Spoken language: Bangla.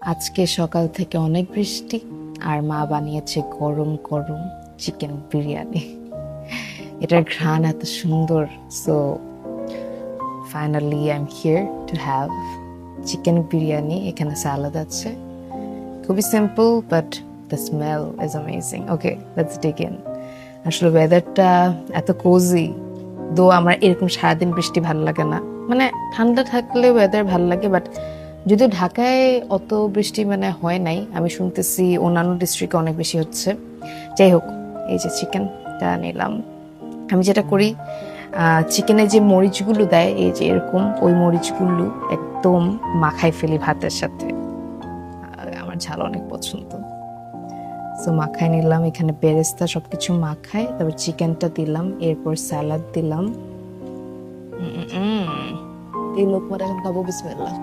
আজকে সকাল থেকে অনেক বৃষ্টি আর মা বানিয়েছে গরম গরম চিকেন বিরিয়ানি। এটার ঘ্রাণ এত সুন্দর। So finally I am here to have chicken biryani. এখানে স্যালাড আছে, খুবই simple but the smell is amazing. Okay, let's dig in. আসলে ওয়েদারটা এত কোজি, দো আমার এরকম সারাদিন বৃষ্টি ভালো লাগে না, মানে ঠান্ডা থাকলে ওয়েদার ভালো লাগে, বাট যদিও ঢাকায় অত বৃষ্টি মানে হয় নাই, আমি শুনতেছি অন্যান্য ডিস্ট্রিক্টে অনেক বেশি হচ্ছে। যাই হোক, এই যে চিকেনটা নিলাম। আমি যেটা করি, চিকেনে যে মরিচগুলো দেয় এই যে এরকম, ওই মরিচগুলো একদম মাখাই ফেলি ভাতের সাথে। আমার ঝাল অনেক পছন্দ, সো মাখাই নিলাম। এখানে বেরেস্তা সবকিছু মাখাই, তারপর চিকেনটা দিলাম, এরপর স্যালাড দিলাম। এই লোকমাটা এখন খাবো, বিসমিল্লাহ।